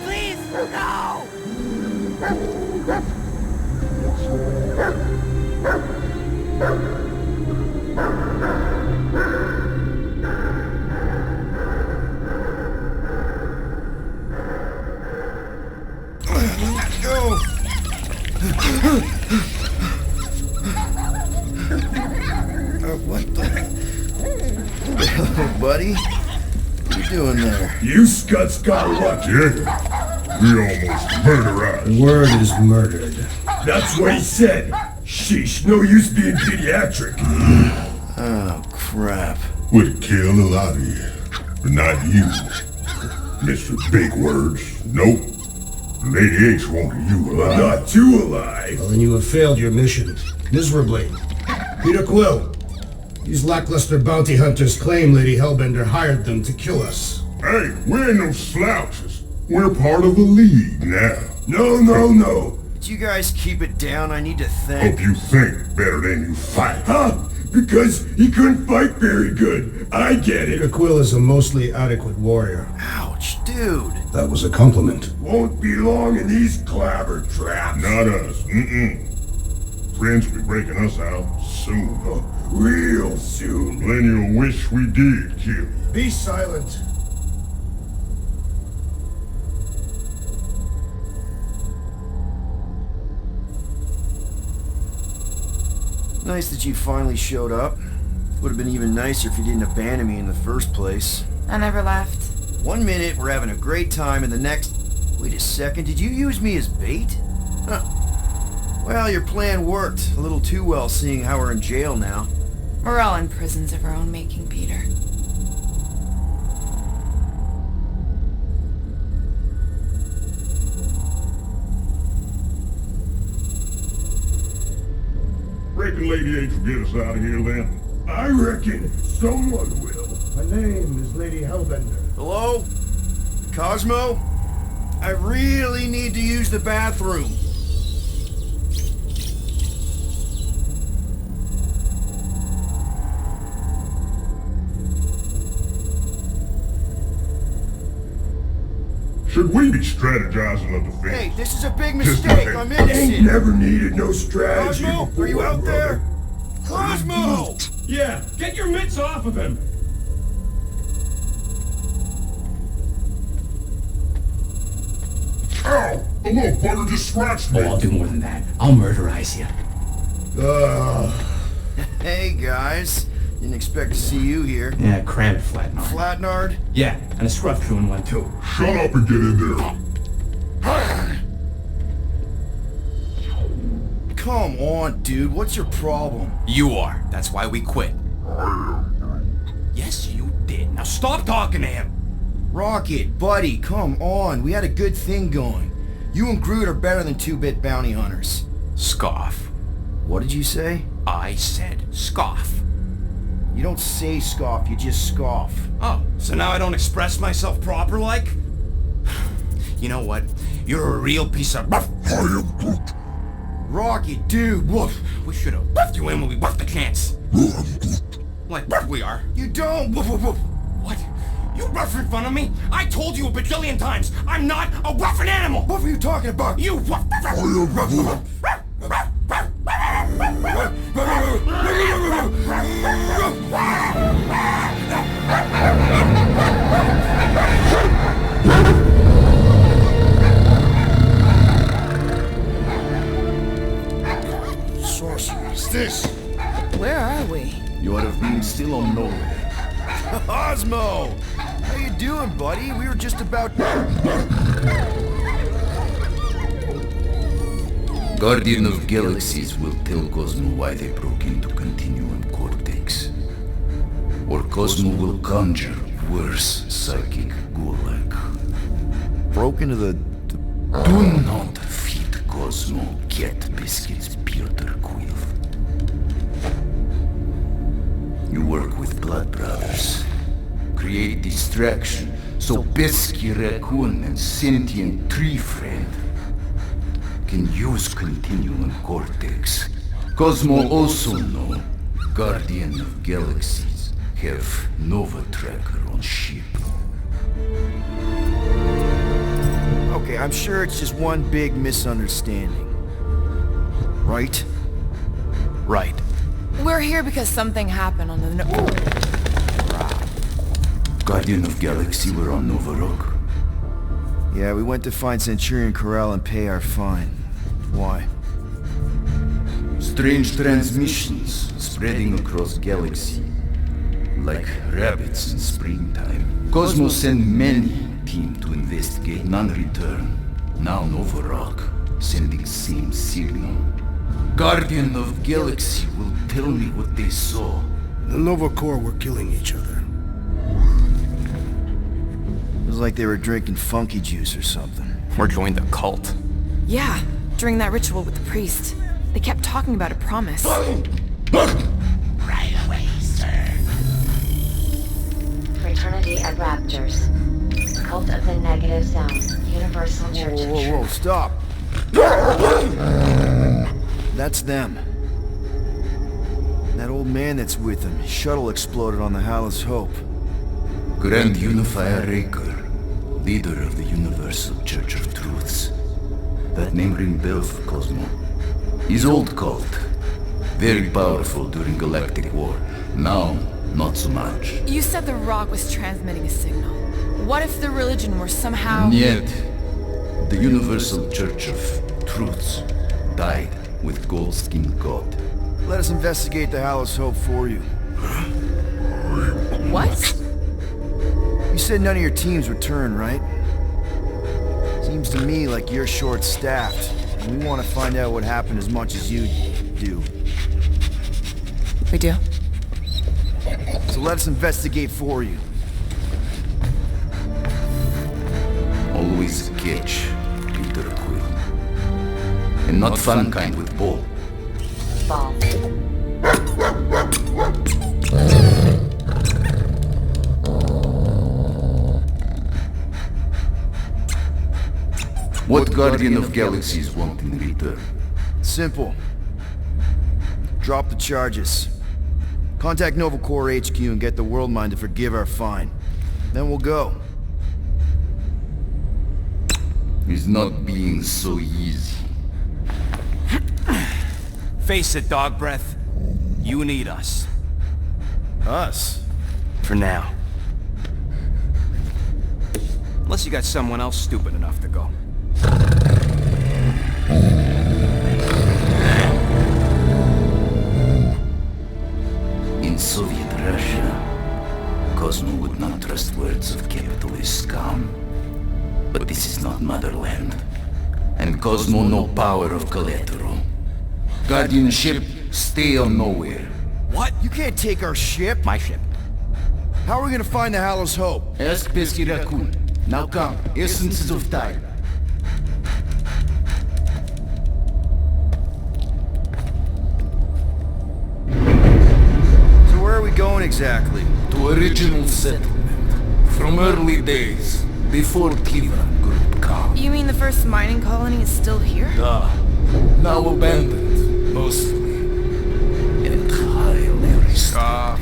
Please, no! Go! What the hell, buddy? What are you doing there? You scuts got lucky. We almost murderized. The word is murdered. That's what he said. Sheesh, no use being pediatric. Oh, crap. Would kill a lot of you, but not you. Mr. Big Words. Nope. Lady H wanted you alive. Not too alive. Well, then you have failed your mission. Miserably. Peter Quill. These lackluster bounty hunters claim Lady Hellbender hired them to kill us. Hey, we ain't no slouches. We're part of a league now. No. Did you guys keep it down? I need to think. Hope you think better than you fight. Huh? Because he couldn't fight very good. I get Peter it. Quill is a mostly adequate warrior. Ouch, dude. That was a compliment. Won't be long in these clabber traps. Not us. Friends will be breaking us out soon. Real soon. Then you'll wish we did kill you. Be silent. Nice that you finally showed up. Would have been even nicer if you didn't abandon me in the first place. I never left. 1 minute, we're having a great time, and the next... Wait a second, did you use me as bait? Huh. Well, your plan worked. A little too well, seeing how we're in jail now. We're all in prisons of our own making, Peter. Reckon Lady H will get us out of here then? I reckon someone will. My name is Lady Hellbender. Hello? Cosmo? I really need to use the bathroom. Should we be strategizing a defense? Hey, this is a big mistake. I'm Ain't innocent. never needed no strategy. Cosmo, before, are you out brother. there? Cosmo! Yeah, get your mitts off of him! Ow! The little bugger just scratched me. Oh, I'll do more than that. I'll murderize you. Hey, guys. Didn't expect to see you here. Yeah, cram it, Flatnard. Flatnard? Yeah, and a scruff crew in one too. Shut up and get in there. Come on, dude. What's your problem? You are. That's why we quit. Yes, you did. Now stop talking to him. Rocket, buddy, come on. We had a good thing going. You and Groot are better than 2-bit bounty hunters. Scoff. What did you say? I said scoff. You don't say scoff, you just scoff. Oh, so now I don't express myself proper like? You know what? You're a real piece of buff. I am Groot. Rocket, dude, woof. We should have buffed you in when we buffed the chance. Like we are. You don't, woof, woof, woof. What? You rough in front of me? I told you a bajillion times, I'm not a roughing animal! What were you talking about? You rough... I am Groot. Sorcerer's this? Where are we? You have been still on nowhere. Cosmo! How you doing, buddy? We were just about... Guardian of Galaxies will tell Cosmo why they broke into Continuum Cortex. Or Cosmo will conjure worse psychic gulag. Broke into the... Do not feed Cosmo cat biscuits, Peter Quill. You work with Blood Brothers. Create distraction so pesky raccoon and sentient tree friend can use Continuum Cortex. Cosmo also know Guardian of Galaxies have Nova Tracker on ship. Okay, I'm sure it's just one big misunderstanding. Right? Right. We're here because something happened on the Guardian of Galaxy, we're on Nova Rock. Yeah, we went to find Centurion Corral and pay our fine. Why? Strange transmissions spreading across galaxy. Like rabbits in springtime. Cosmo sent many team to investigate, none return. Now Nova Rock, sending same signal. Guardian of Galaxy will tell me what they saw. The Nova Corps were killing each other. It was like they were drinking funky juice or something. Or joined the cult. Yeah, during that ritual with the priest. They kept talking about a promise. Right away, sir. Fraternity at Raptors. Cult of the Negative Sound. Universal Church of Whoa, Truth. stop! That's them. That old man that's with them. His shuttle exploded on the Hallis Hope. Grand Unifier Raker, leader of the Universal Church of Truths. That name rings bells for Cosmo. His old cult. Very powerful during Galactic War. Now, not so much. You said the rock was transmitting a signal. What if the religion were somehow... Yet, the Universal Church of Truths died with Gold-Skinned God. Let us investigate the Hallis Hope for you. What? You said none of your teams returned, right? Seems to me like you're short-staffed. And we want to find out what happened as much as you do. We do? So let us investigate for you. Always a catch, Peter Quill. And not fun kind with ball. Ball. What Guardian of Galaxies want in return? Simple. Drop the charges. Contact Nova Corps HQ and get the World Mind to forgive our fine. Then we'll go. It's not being so easy. Face it, dog breath. You need us. Us? For now. Unless you got someone else stupid enough to go. In Soviet Russia, Cosmo would not trust words of capitalist scum. But this is not motherland. And Cosmo no power of collateral. Guardianship, stay on nowhere. What? You can't take our ship? My ship. How are we gonna find the Hallis Hope? Ask Pesky Raccoon. Now come, essences of time. So where are we going exactly? To original settlement. From early days, before Cleveland Group come. You mean the first mining colony is still here? Now abandoned, mostly. And highly restored.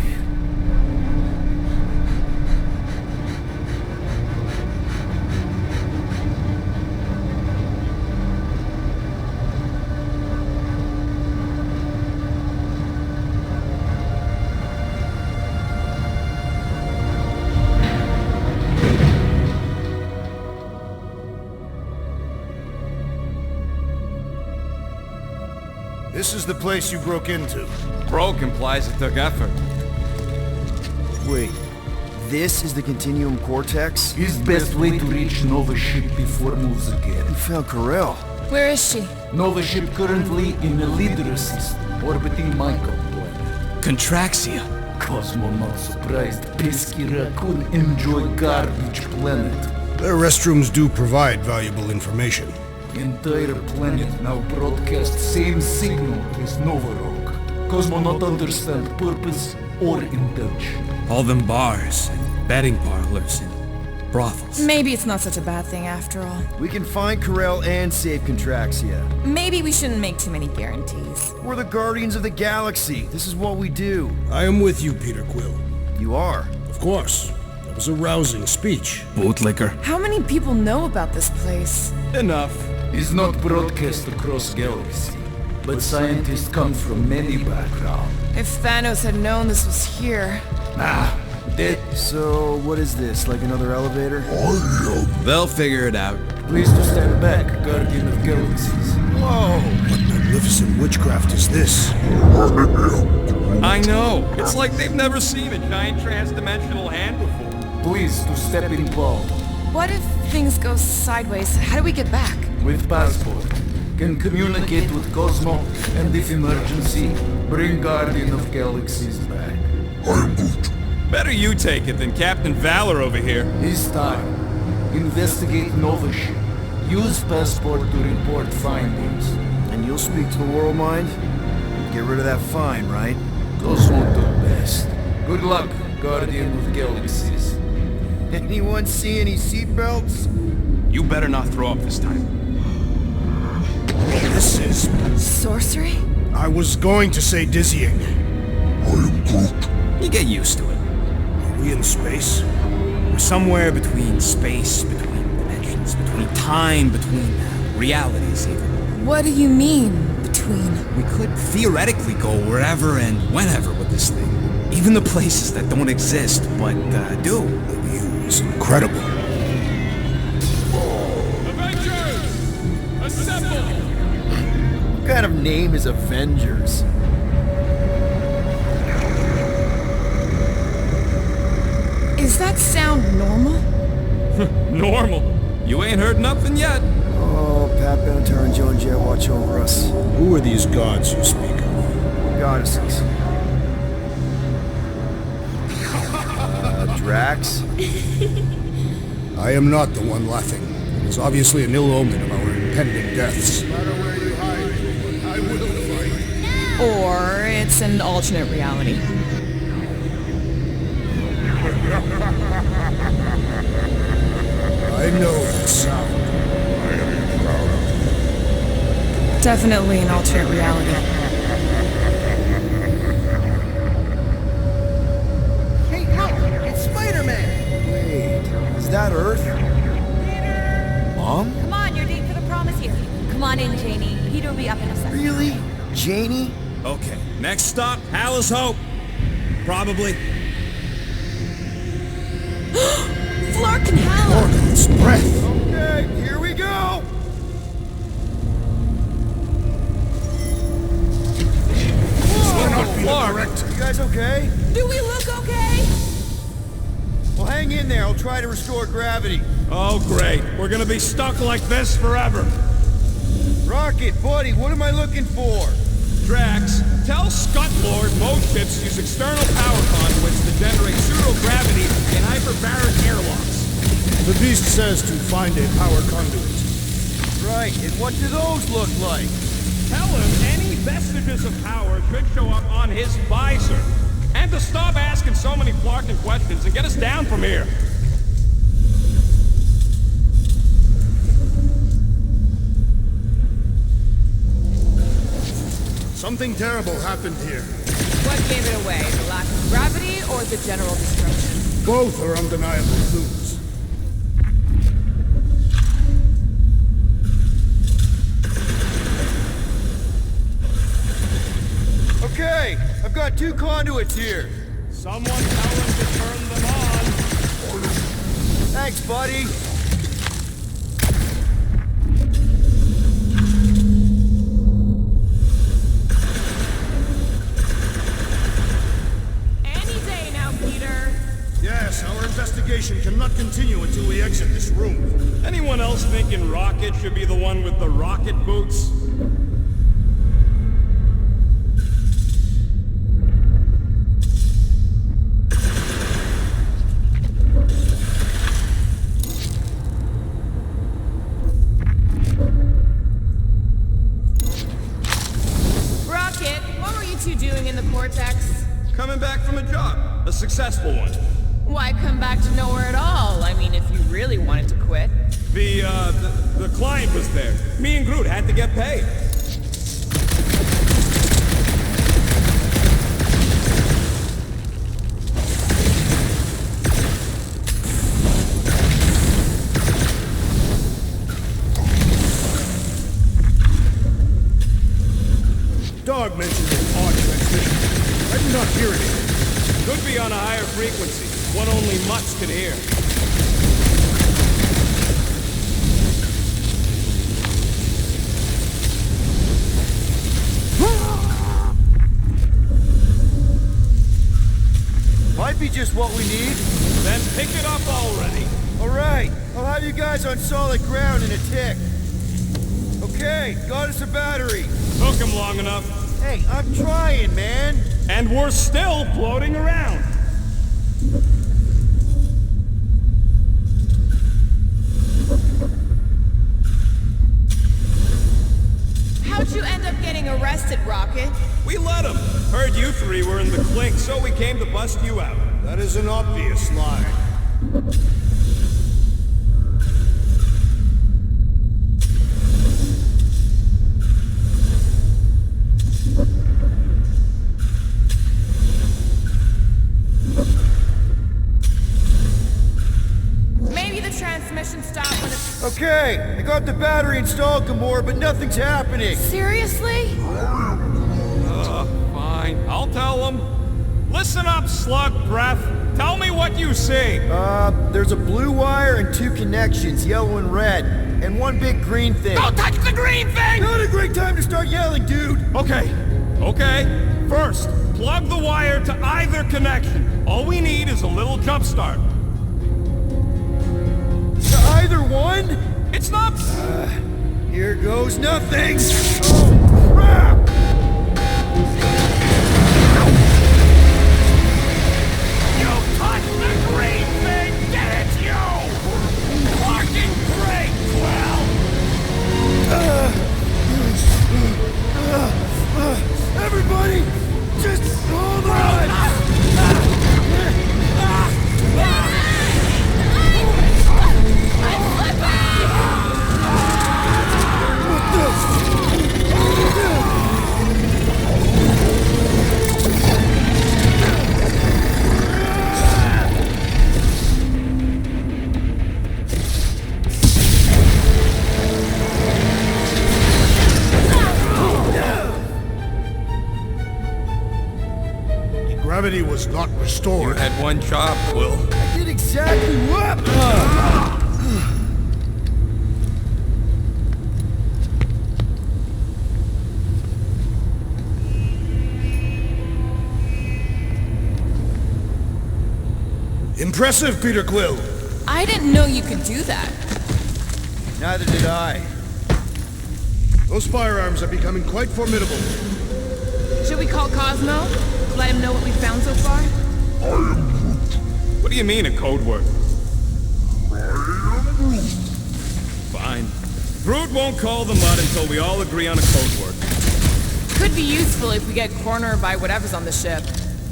This is the place you broke into. Broke implies it took effort. Wait, this is the Continuum Cortex? His best way to reach Nova ship before moves again. You found Corel. Where is she? Nova ship currently in the leader system, orbiting Michael planet. Contraxia. Cosmo not surprised. Pesky Raccoon enjoy garbage planet. Their restrooms do provide valuable information. Entire planet now broadcast same signal as Nova Rock. Cosmo not understand purpose or intention. All them bars and betting parlors and brothels. Maybe it's not such a bad thing after all. We can find Corel and save Contraxia. Maybe we shouldn't make too many guarantees. We're the Guardians of the Galaxy. This is what we do. I am with you, Peter Quill. You are? Of course. That was a rousing speech. Bootlicker. How many people know about this place? Enough. Is not broadcast across galaxy, but scientists come from many backgrounds. If Thanos had known this was here... Dead. So, what is this? Like another elevator? They'll figure it out. Please to stand back, Guardian of Galaxies. Whoa! What magnificent witchcraft is this? I know. It's like they've never seen a giant trans-dimensional hand before. Please to step involved. What if things go sideways? How do we get back? With passport. Can communicate with Cosmo, and if emergency, bring Guardian of Galaxies back. Better you take it than Captain Valor over here. This time, investigate Nova ship. Use passport to report findings. And you'll speak to the World Mind? Get rid of that fine, right? Cosmo the best. Good luck, Guardian of Galaxies. Anyone see any seatbelts? You better not throw up this time. This is... Sorcery? I was going to say dizzying. You get used to it. Are we in space? We're somewhere between space, between dimensions, between time, between realities even. What do you mean, between? We could theoretically go wherever and whenever with this thing. Even the places that don't exist, but do. The view is incredible. Avengers! Assemble! What kind of name is Avengers? Is that sound normal? Normal. You ain't heard nothing yet. Oh, Pat Benatar and Joan Jett watch over us. Who are these gods you speak of? Goddesses. Drax? I am not the one laughing. It is obviously an ill omen of our impending deaths. No matter where you hide, I will fight. Or it's an alternate reality. I know that sound. Definitely an alternate reality. Hey, look! It's Spider-Man! Wait, is that Earth? Mom? Come on, you're late for the promise here. Come on in, Janie. Peter will be up in a second. Really? Janie? Okay, next stop, Hallis Hope. Probably. Flark and Hal! Organ's breath! Okay, here we go! Correct. You guys okay? Do we look okay? Well, hang in there. I'll try to restore gravity. Oh, great. We're gonna be stuck like this forever. Rocket, buddy, what am I looking for? Drax, tell Scutlord most ships use external power conduits to generate pseudo-gravity in hyperbaric airlocks. The beast says to find a power conduit. Right, and what do those look like? Tell him any vestiges of power should show up on his visor. And to stop asking so many Flarkin questions and get us down from here. Something terrible happened here. What gave it away? The lack of gravity or the general destruction? Both are undeniable clues. Okay, I've got 2 conduits here. Someone tell him to turn them on. Thanks, buddy. Any day now, Peter. Yes, our investigation cannot continue until we exit this room. Anyone else thinking Rocket should be the one with the rocket boots? Rocket, what were you two doing in the Cortex? Coming back from a job. A successful one. Why come back to nowhere at all? I mean, if you really wanted to quit. The client was there. Me and Groot had to get paid. frequency, one only mutts can hear. Might be just what we need. Then pick it up already. Alright, I'll have you guys on solid ground in a tick. Okay, got us a battery. Took him long enough. Hey, I'm trying, man. And we're still floating around. How'd you end up getting arrested, Rocket? We let him. Heard you three were in the clink, so we came to bust you out. That is an obvious lie. Maybe the transmission stopped when it's... Okay, I got the battery installed, Gamora, but nothing's happening. Seriously? Fine. I'll tell them. Listen up, slug breath. Tell me what you see. There's a blue wire and 2 connections, yellow and red, and 1 big green thing. Don't touch the green thing! Not a great time to start yelling, dude! Okay. First, plug the wire to either connection. All we need is a little jump start. To either one? It's not... Here goes nothing! Oh, crap! You touched the green thing! Get it, you! Fucking great, Quill! Everybody, just hold on! Gravity was not restored. You had one job, Quill. I did exactly what? Impressive, Peter Quill. I didn't know you could do that. Neither did I. Those firearms are becoming quite formidable. Should we call Cosmo? Let him know what we found so far? What do you mean, a code word? Fine. Groot won't call the mud until we all agree on a code word. Could be useful if we get cornered by whatever's on the ship.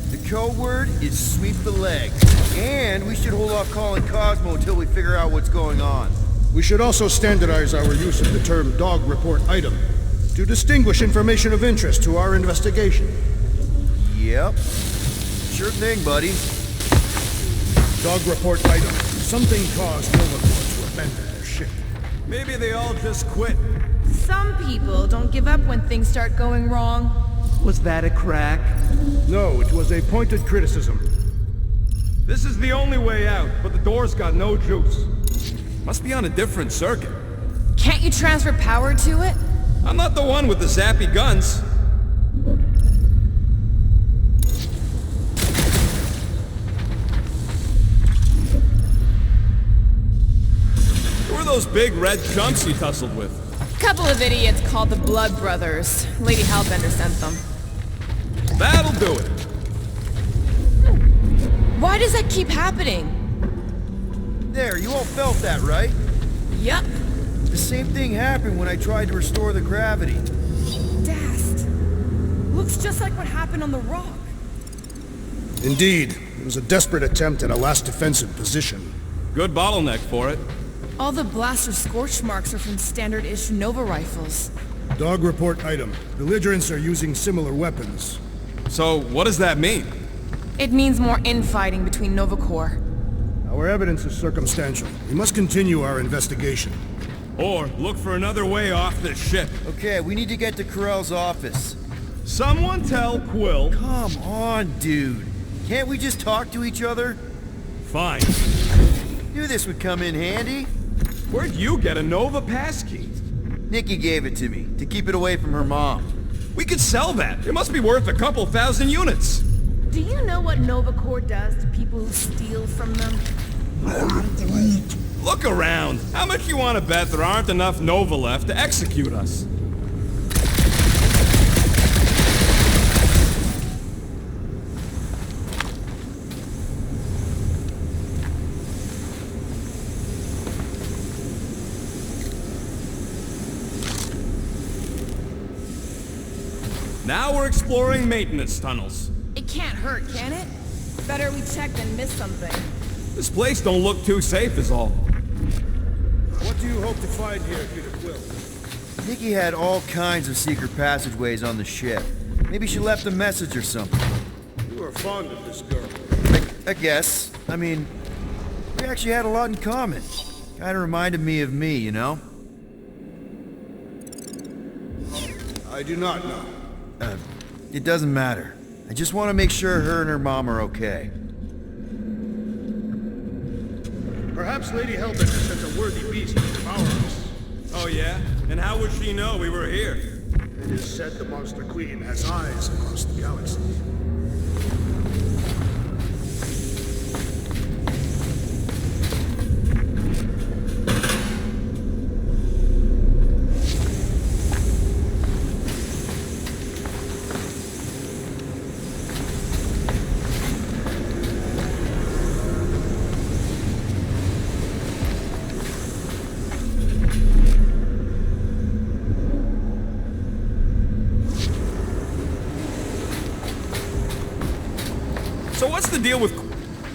The code word is sweep the leg. And we should hold off calling Cosmo until we figure out what's going on. We should also standardize our use of the term dog report item to distinguish information of interest to our investigation. Yep. Sure thing, buddy. Dog report item. Something caused NovaCorp to abandon their ship. Maybe they all just quit. Some people don't give up when things start going wrong. Was that a crack? No, it was a pointed criticism. This is the only way out, but the door's got no juice. Must be on a different circuit. Can't you transfer power to it? I'm not the one with the zappy guns. Who are those big red chunks you tussled with? Couple of idiots called the Blood Brothers. Lady Hellbender sent them. That'll do it. Why does that keep happening? There, you all felt that, right? Yup. The same thing happened when I tried to restore the gravity. Dast. Looks just like what happened on the rock. Indeed, it was a desperate attempt at a last defensive position. Good bottleneck for it. All the blaster scorch marks are from standard-issue Nova rifles. Dog report item. Belligerents are using similar weapons. So, what does that mean? It means more infighting between Nova Corps. Our evidence is circumstantial. We must continue our investigation. Or look for another way off this ship. Okay, we need to get to Carell's office. Someone tell Quill. Come on, dude. Can't we just talk to each other? Fine. Knew this would come in handy. Where'd you get a Nova passkey? Nikki gave it to me, to keep it away from her mom. We could sell that. It must be worth a couple thousand units. Do you know what Nova Corps does to people who steal from them? Look around. How much you want to bet there aren't enough Nova left to execute us? Now we're exploring maintenance tunnels. It can't hurt, can it? Better we check than miss something. This place don't look too safe is all. What do you hope to find here, Peter Quill? Nikki had all kinds of secret passageways on the ship. Maybe she left a message or something. You are fond of this girl. I guess. I mean, we actually had a lot in common. Kinda reminded me of me, you know? I do not know. It doesn't matter. I just want to make sure her and her mom are okay. Perhaps Lady Hellbender sent a worthy beast to devour us. Oh yeah? And how would she know we were here? It is said the Monster Queen has eyes across the galaxy. So what's the deal with...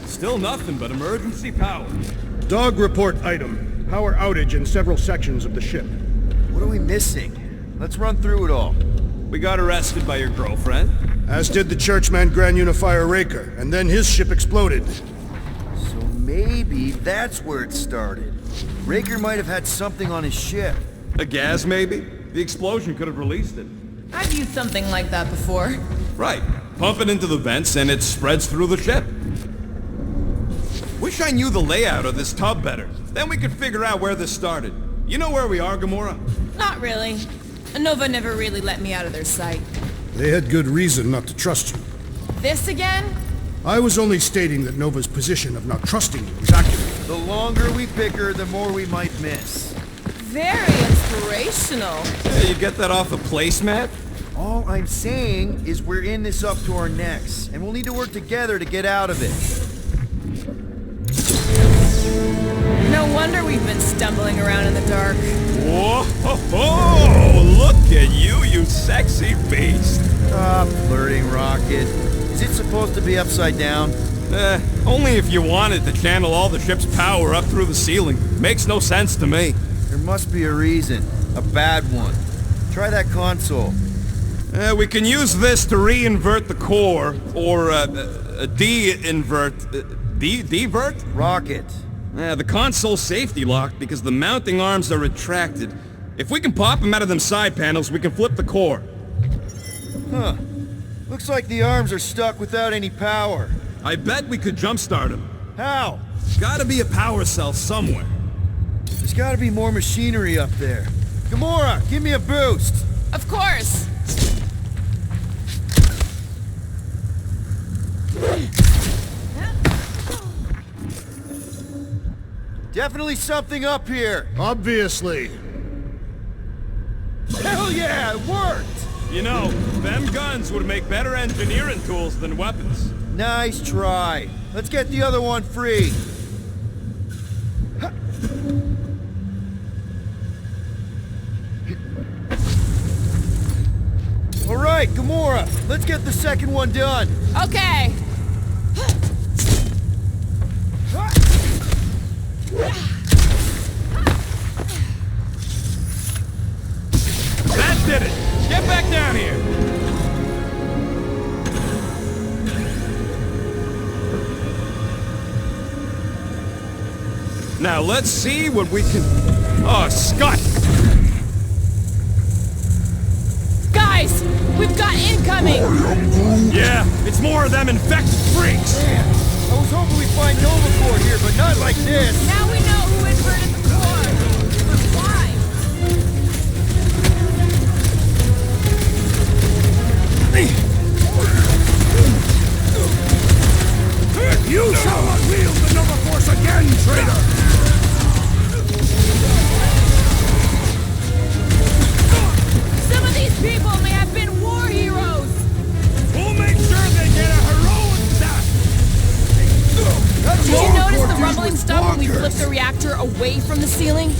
Still nothing but emergency power. Dog report item. Power outage in several sections of the ship. What are we missing? Let's run through it all. We got arrested by your girlfriend. As did the Churchman Grand Unifier Raker, and then his ship exploded. So maybe that's where it started. Raker might have had something on his ship. A gas, maybe? The explosion could have released it. I've used something like that before. Right. Pump it into the vents and it spreads through the ship. Wish I knew the layout of this tub better. Then we could figure out where this started. You know where we are, Gamora? Not really. Nova never really let me out of their sight. They had good reason not to trust you. This again? I was only stating that Nova's position of not trusting you is accurate. The longer we pick her, the more we might miss. Very inspirational. Hey, you get that off a placemat? All I'm saying is we're in this up to our necks, and we'll need to work together to get out of it. No wonder we've been stumbling around in the dark. Whoa! Look at you, you sexy beast! Stop flirting, Rocket. Is it supposed to be upside down? Only if you wanted to channel all the ship's power up through the ceiling. Makes no sense to me. There must be a reason. A bad one. Try that console. We can use this to re-invert the core, or de-invert... Divert? Rocket. The console's safety locked because the mounting arms are retracted. If we can pop them out of them side panels, we can flip the core. Huh. Looks like the arms are stuck without any power. I bet we could jumpstart them. How? Gotta be a power cell somewhere. There's gotta be more machinery up there. Gamora, give me a boost! Of course! Definitely something up here! Obviously. Hell yeah, it worked! You know, them guns would make better engineering tools than weapons. Nice try. Let's get the other one free. All right, Gamora, let's get the second one done. Okay. That did it! Get back down here! Now let's see what we can... Oh, Scott! Guys! We've got incoming! Yeah, it's more of them infected freaks! Man, I was hoping we'd find NovaCore here, but not like this. Now we know who inverted the core! But why? You shall not wield the Nova Force again, traitor! Some of these people may have been war heroes! We'll make sure they get a heroic death! Did you notice the rumbling stuff when we flipped the reactor away from the ceiling?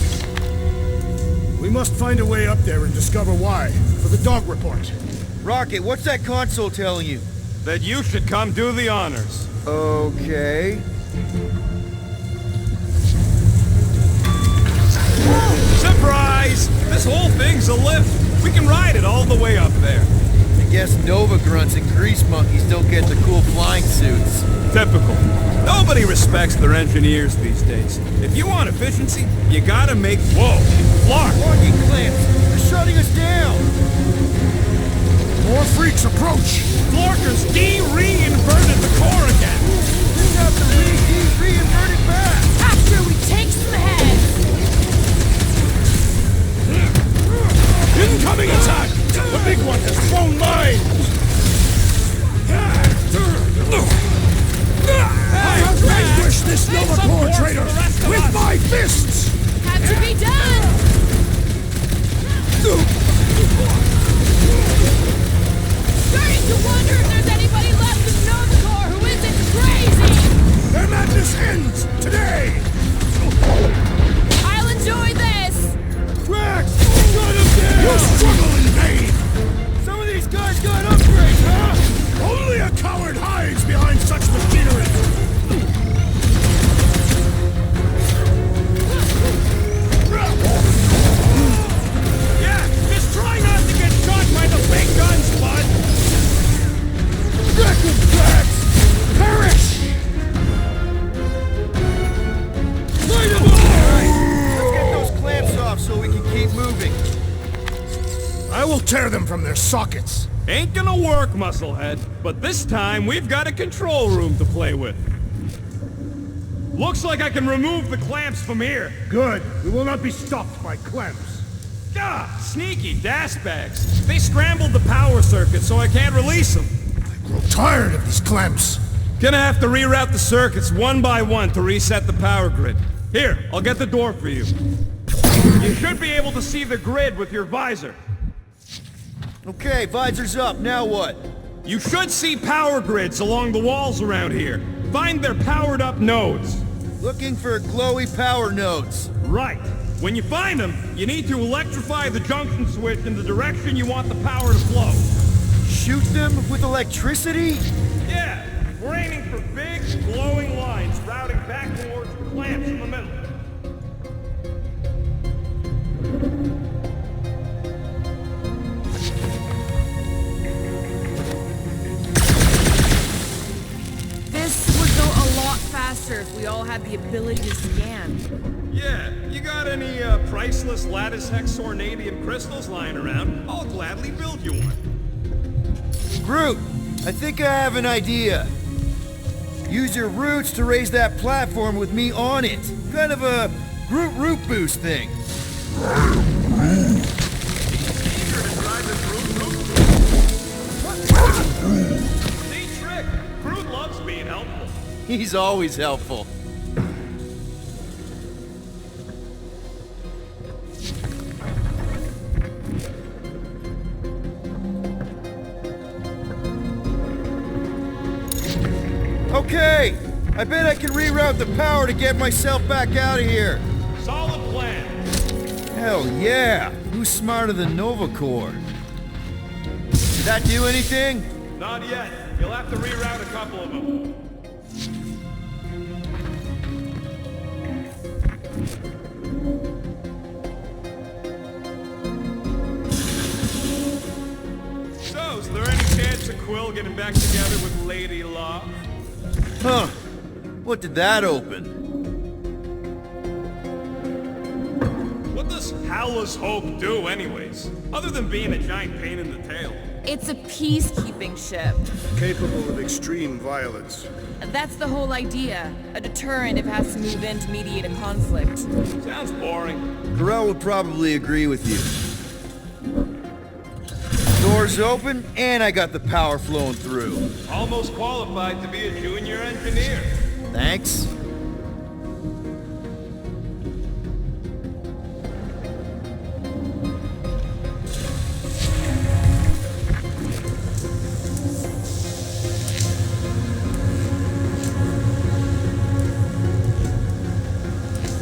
We must find a way up there and discover why, for the dog report. Rocket, what's that console telling you? That you should come do the honors. Okay. Surprise! This whole thing's a lift. We can ride it all the way up there. I guess Nova grunts and grease monkeys don't get the cool flying suits. Typical. Nobody respects their engineers these days. If you want efficiency, you gotta make... Whoa! Clark! Locking clamps! They're shutting us down! More freaks approach! Florkers de-reinverted the core again! We have to re-invert it back! After we take some heads! Incoming attack! The big one has thrown mine! I have vanquished this Nova Corps traitor with my fists! Had to be done! Starting to wonder if there's anybody left in Nova Corps who isn't crazy! Their madness ends today! I'll enjoy this! Rex! Shut him down! You struggle in vain! Some of these guys got upgrades, huh? Only a coward hides behind such machinery! Yeah, just try not to get shot by the big guns, bud! Rex! Perish! Light them up! Alright, let's get those clamps off so we can keep moving. I will tear them from their sockets! Ain't gonna work, musclehead. But this time, we've got a control room to play with. Looks like I can remove the clamps from here. Good. We will not be stopped by clamps. Ah, sneaky bags. They scrambled the power circuit, so I can't release them. I grow tired of these clamps. Gonna have to reroute the circuits one by one to reset the power grid. Here, I'll get the door for you. You should be able to see the grid with your visor. Okay, visor's up. Now what? You should see power grids along the walls around here. Find their powered-up nodes. Looking for glowy power nodes. Right. When you find them, you need to electrify the junction switch in the direction you want the power to flow. Shoot them with electricity? Yeah, we're aiming for big, glowing lines routing back towards the clamps in the middle. This would go a lot faster if we all had the ability to scan. Yeah, you got any priceless lattice hex ornadium crystals lying around? I'll gladly build you one. Groot, I think I have an idea. Use your roots to raise that platform with me on it. Kind of a Groot root boost thing. Neat trick. Groot loves being helpful. He's always helpful. Okay! I bet I can reroute the power to get myself back out of here. Solid plan. Hell yeah! Who's smarter than Nova Corps? Did that do anything? Not yet. You'll have to reroute a couple of them. So, is there any chance of Quill getting back together with Lady Love? Huh. What did that open? What does Howler's Hope do anyways? Other than being a giant pain in the tail? It's a peacekeeping ship. Capable of extreme violence. That's the whole idea. A deterrent if it has to move in to mediate a conflict. Sounds boring. Corell would probably agree with you. Doors open, and I got the power flowing through. Almost qualified to be a junior engineer. Thanks.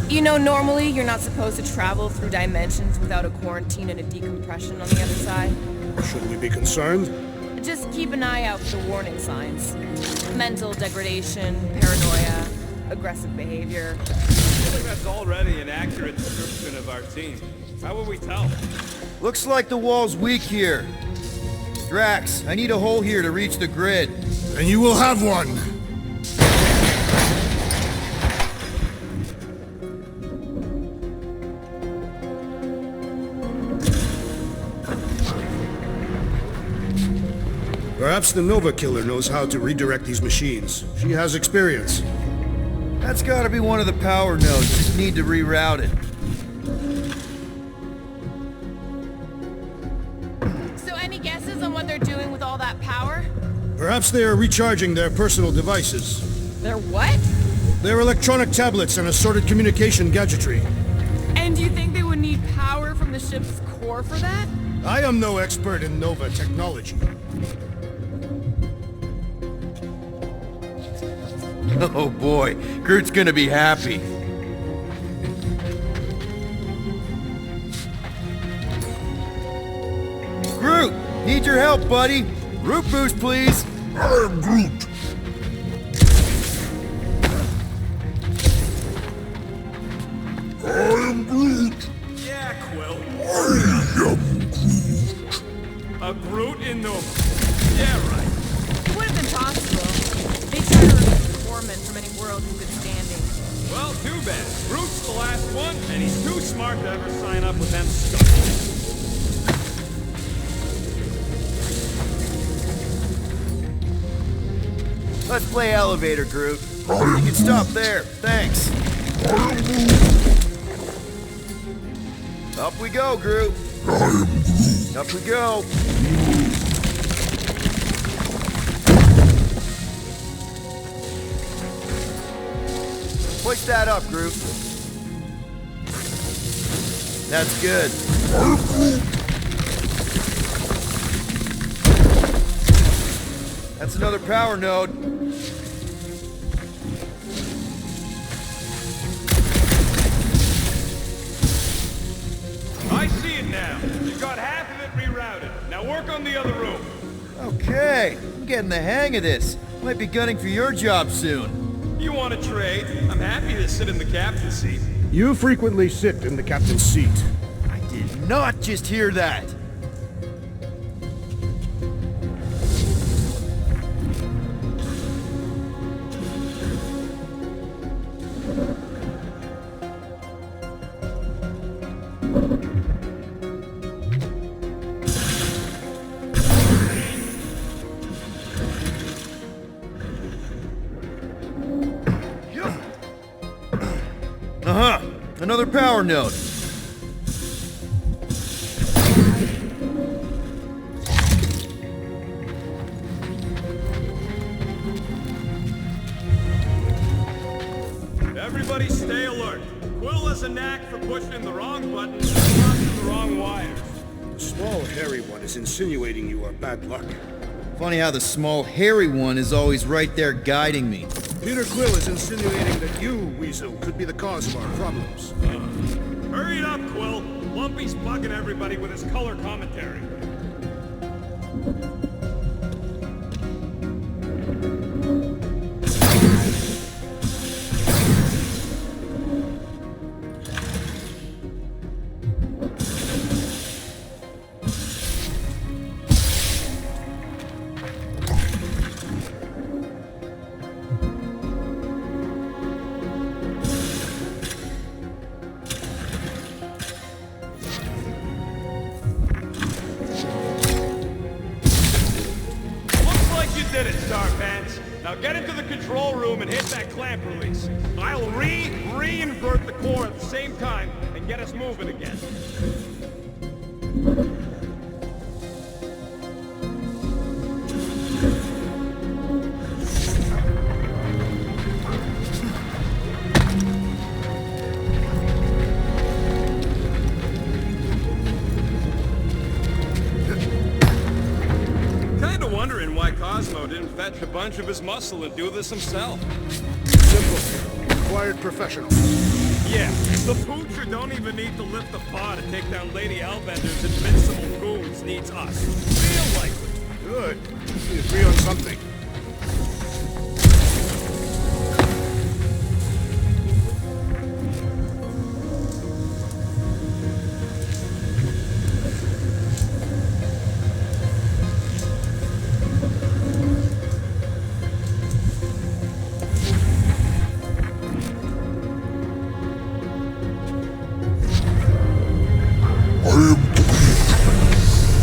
You know, normally you're not supposed to travel through dimensions without a quarantine and a decompression on the other side. Should we be concerned? Just keep an eye out for the warning signs. Mental degradation, paranoia, aggressive behavior. I feel like that's already an accurate description of our team. How will we tell? Looks like the wall's weak here. Drax, I need a hole here to reach the grid. And you will have one! Perhaps the Nova Killer knows how to redirect these machines. She has experience. That's gotta be one of the power nodes. Just need to reroute it. So any guesses on what they're doing with all that power? Perhaps they are recharging their personal devices. They're what? Their electronic tablets and assorted communication gadgetry. And do you think they would need power from the ship's core for that? I am no expert in Nova technology. Oh boy, Groot's gonna be happy. Groot, need your help, buddy. Root boost, please. I am Groot. I am Groot. Yeah, Quill. I am Groot. A Groot in Nova. Yeah, right. It would have been possible. They tried to remove the foreman from any world in good standing. Well, too bad. Groot's the last one, and he's too smart to ever sign up with them stuff. Let's play elevator, Groot. You can stop there. Thanks. Up we go, Groot. I am Groot. Up we go. Push that up, Groot. That's good. That's another power node. I see it now. You've got half of it rerouted. Now work on the other room. Okay, I'm getting the hang of this. Might be gunning for your job soon. You want to trade? I'm happy to sit in the captain's seat. You frequently sit in the captain's seat. I did not just hear that. Another power node. Everybody stay alert. Quill has a knack for pushing the wrong buttons and crossing the wrong wires. The small, hairy one is insinuating you are bad luck. Funny how the small, hairy one is always right there guiding me. Peter Quill is insinuating that you, Weasel, could be the cause of our problems. Hurry it up, Quill. Lumpy's bugging everybody with his color commentary. get into the control room and hit that clamp release. I'll re-invert the core at the same time and get us moving again. Kinda wondering why Cosmo didn't fetch a bunch of his muscle and do this himself. Simple. Required professional. Yeah, the poocher don't even need to lift the paw to take down Lady Hellbender's invincible goons. Needs us. Real likely. Good. We agree on something.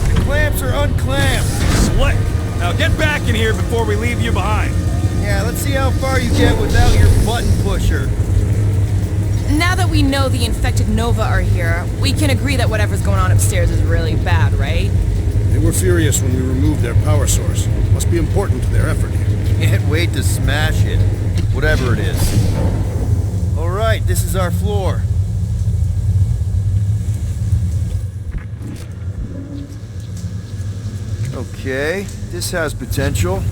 The clamps are unclamped. Slick. Now get back in here before we leave you behind. Yeah, let's see how far you get without your button pusher. Now that we know the infected Nova are here, we can agree that whatever's going on upstairs is really bad, right? They were furious when we removed their power source. Must be important to their effort here. Can't wait to smash it. Whatever it is. Alright, this is our floor. Okay, this has potential.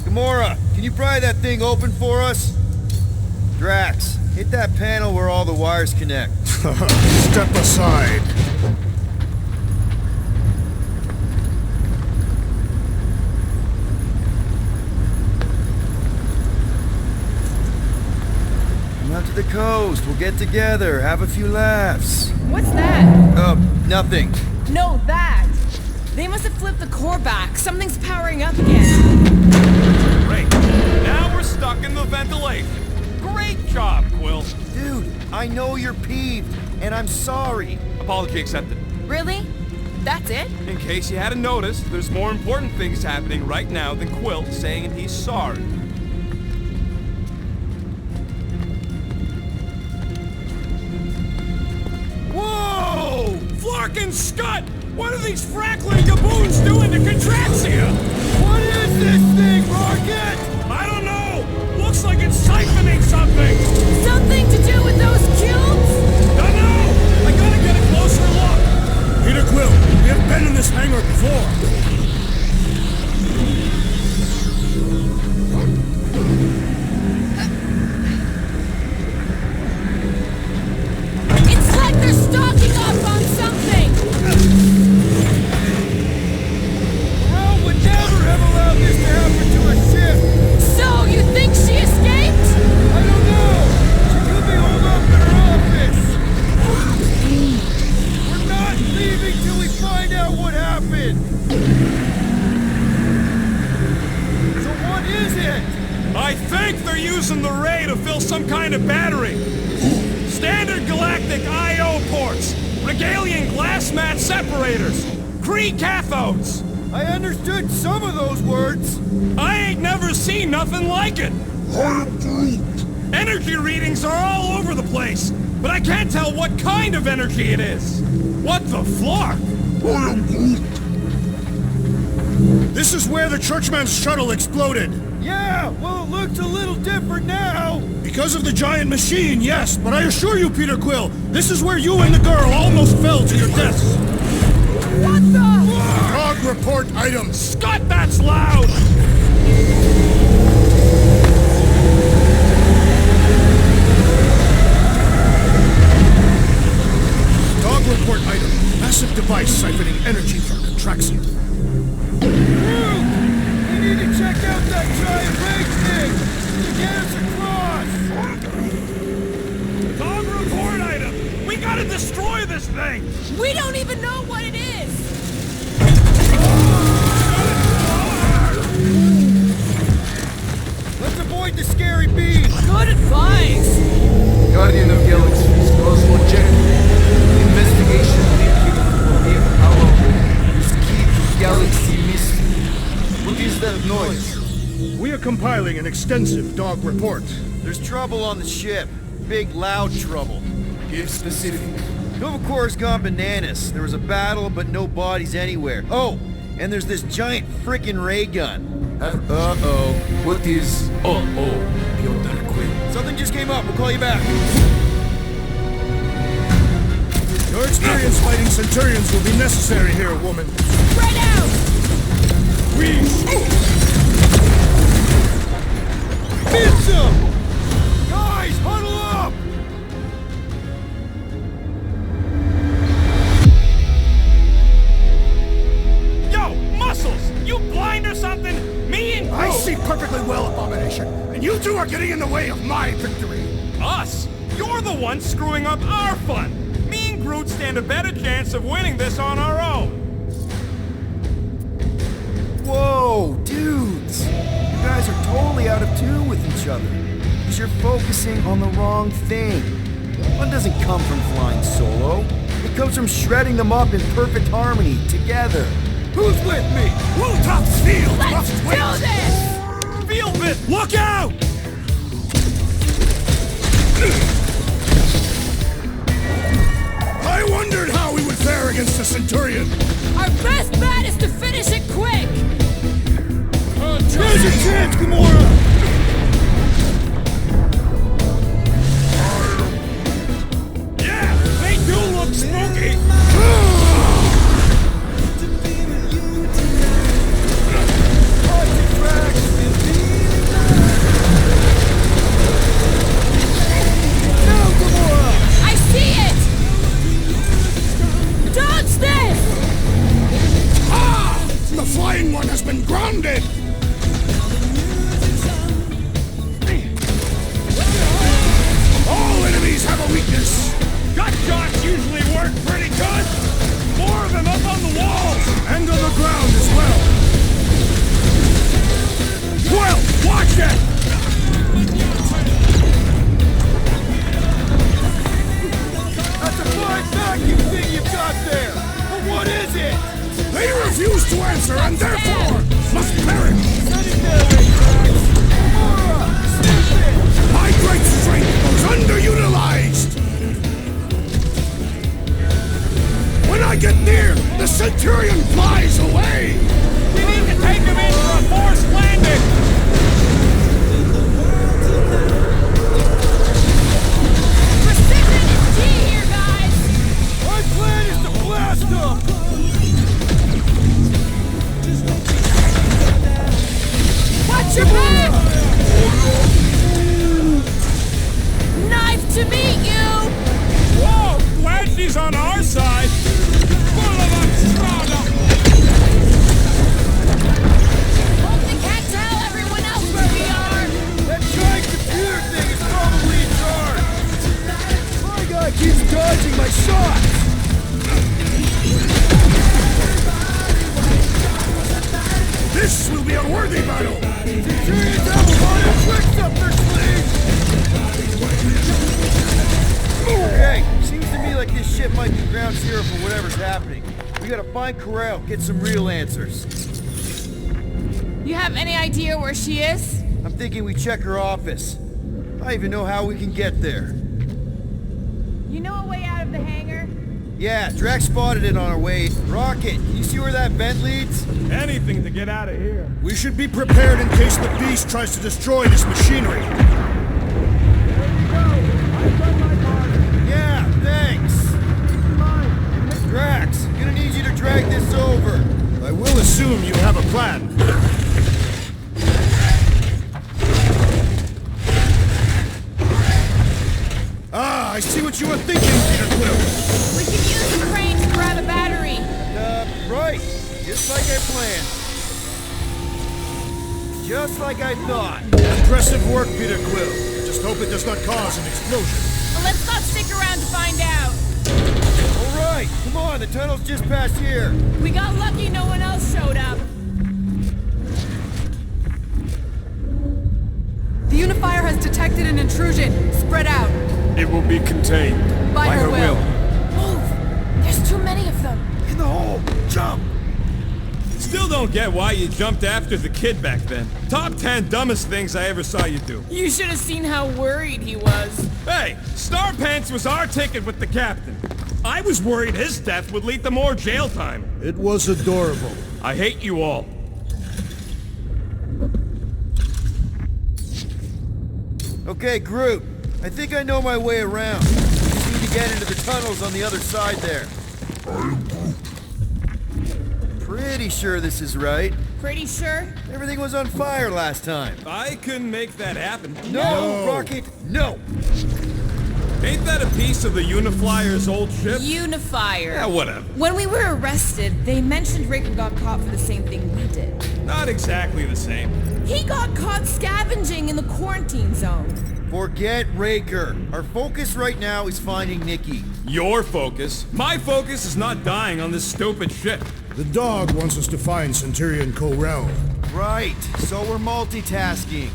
Gamora, can you pry that thing open for us? Drax, hit that panel where all the wires connect. Step aside. Come out to the coast, we'll get together, have a few laughs. What's that? Nothing. No, that! They must have flipped the core back. Something's powering up again. Great. Now we're stuck in the ventilation. Great job, Quill. Dude, I know you're peeved, and I'm sorry. Apology accepted. Really? That's it? In case you hadn't noticed, there's more important things happening right now than Quill saying he's sorry. Whoa! Flarkin' Scud! What are these frackling gaboons doing to Contraxia? What is this thing, Rocket? I don't know! Looks like it's siphoning something! Something to do with those cubes? Don't know! I gotta get a closer look! Peter Quill, we have been in this hangar before. It's like they're stocking up on something! Rome would never have allowed this to happen to a ship! So, you think she escaped? I don't know! She could be holed up in her office! We're not leaving till we find out what happened! So what is it? I think they're using the ray to fill some kind of battery. Standard galactic I/O ports, Regalian glass mat separators, Kree cathodes. I understood some of those words. I ain't never seen nothing like it. Energy readings are all over the place, but I can't tell what kind of energy it is. What the flark? This is where the Churchman's shuttle exploded. Yeah, well, it looks a little different now. Because of the giant machine, yes, but I assure you, Peter Quill, this is where you and the girl almost fell to your deaths. What the? Log report items. Scott, that's loud! Dog report item. Massive device siphoning energy from Contraxia. We need to check out that giant ray thing to get us across. Dog report item! We gotta destroy this thing! We don't even know what it is! Let's avoid avoid the scary beast! Good advice! Guardian of Galaxies, Cosmo check. Investigation will give our is key to galaxy mystery. What is that noise? We are compiling an extensive dog report. There's trouble on the ship. Big, loud trouble. Give specific. KNOWHERE's gone bananas. There was a battle, but no bodies anywhere. Oh, and there's this giant frickin' ray gun. Uh-oh. What is uh-oh, Peter Quill? Something just came up. We'll call you back. Your experience fighting Centurions will be necessary here, woman. Spread out! Get some! Guys, huddle up! Yo, Muscles! You blind or something? Me and I Groot- see perfectly well, Abomination, and you two are getting in the way of my victory. Us? You're the one screwing up our fun! Me and Groot stand a better chance of winning this on our own! Whoa, dudes! You guys are totally out of tune with each other. Because you're focusing on the wrong thing. Fun doesn't come from flying solo. It comes from shredding them up in perfect harmony, together. Who's with me? Rooftops field Let's must do wait. this! Field bit, look out! I wondered how we would fare against the Centurion. Our best bet is to finish it quick! There's your chance, Gamora! Yeah, they do look spooky! Now, Gamora! I see it! Dodge this! Ah! The flying one has been grounded! All enemies have a weakness! Gut shots usually work pretty good! More of them up on the walls! And on the ground as well! Quill, watch it! That's a fine vacuum thing you've got there! But what is it? They refuse to answer and therefore must perish! Send it their way, Drax! Gamora! Stupid! My great strength goes underutilized! When I get near, the Centurion flies away! We need to take him in for a forced landing! Precision is key here, guys! My plan is to blast them! Watch your back! Knife to meet you! Whoa, glad she's on our side! Full of Australia! Hope they can't tell everyone else where we are! That giant computer thing is probably in charge! My guy keeps dodging my shots! This will be a worthy battle! Centurions have a lot of tricks up their sleeves! Okay, seems to me like this ship might be ground zero for whatever's happening. We gotta find Corral, get some real answers. You have any idea where she is? I'm thinking we check her office. I don't even know how we can get there. You know a way out of the hangar? Yeah, Drax spotted it on our way. Rocket, can you see where that vent leads? Anything to get out of here. We should be prepared in case the beast tries to destroy this machinery. Yeah, thanks. Drax, gonna need you to drag this over. I will assume you have a plan. Ah, I see what you were thinking, Peter Quill. We can use the crane to grab a battery. Right. Just like I planned. Just like I thought. Impressive work, Peter Quill. Just hope it does not cause an explosion. Well, let's not stick around to find out. All right, come on, the tunnel's just past here. We got lucky no one else showed up. The Unifier has detected an intrusion. Spread out. It will be contained. By her will. Move! There's too many of them. In the hole! Jump! Still don't get why you jumped after the kid back then. Top 10 dumbest things I ever saw you do. You should have seen how worried he was. Hey, Star Pants was our ticket with the captain. I was worried his death would lead to more jail time. It was adorable. I hate you all. Okay, Groot. I think I know my way around. Just need to get into the tunnels on the other side there. Pretty sure this is right. Pretty sure? Everything was on fire last time. I couldn't make that happen. No, Rocket, no! Ain't that a piece of the Uniflyer's old ship? Unifier. Yeah, whatever. When we were arrested, they mentioned Rick got caught for the same thing we did. Not exactly the same. He got caught scavenging in the quarantine zone. Forget Raker. Our focus right now is finding Nikki. Your focus. My focus is not dying on this stupid ship. The dog wants us to find Centurion KNOWHERE. Right, so we're multitasking.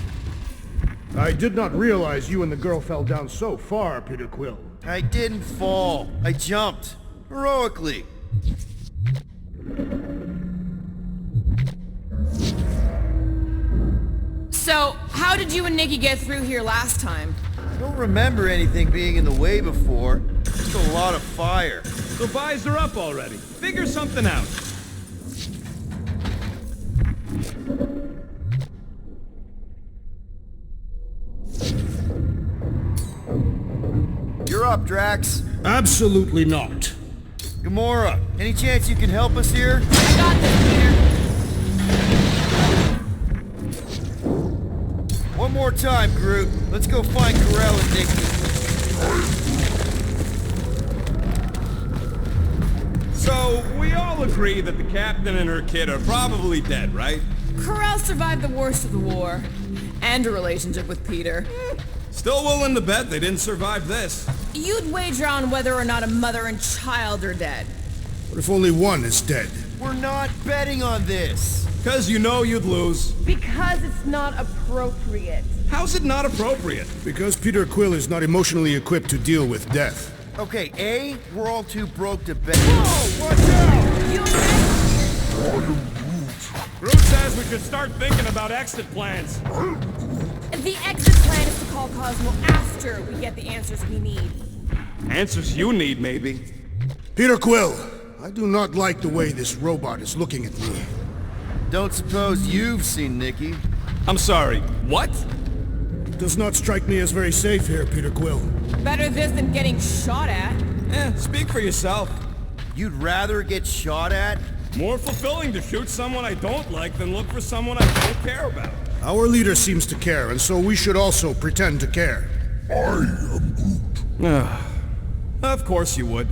I did not realize you and the girl fell down so far, Peter Quill. I didn't fall. I jumped. Heroically. So, how did you and Nikki get through here last time? I don't remember anything being in the way before. Just a lot of fire. The buys are up already. Figure something out. You're up, Drax. Absolutely not. Gamora, any chance you can help us here? I got this, Peter. One more time, Groot. Let's go find Karel and Nikki. So, we all agree that the captain and her kid are probably dead, right? Karel survived the worst of the war. And a relationship with Peter. Still willing to bet they didn't survive this. You'd wager on whether or not a mother and child are dead. What if only one is dead? We're not betting on this. 'Cause you know you'd lose. Because it's not appropriate. How's it not appropriate? Because Peter Quill is not emotionally equipped to deal with death. Okay, A, we're all too broke to bet. Whoa, watch out! You Groot says we should start thinking about exit plans. The exit plan is to call Cosmo after we get the answers we need. Answers you need, maybe. Peter Quill, I do not like the way this robot is looking at me. Don't suppose you've seen Nikki? I'm sorry, what? It does not strike me as very safe here, Peter Quill. Better this than getting shot at. Speak for yourself. You'd rather get shot at? More fulfilling to shoot someone I don't like than look for someone I don't care about. Our leader seems to care, and so we should also pretend to care. I am Groot. Of course you would.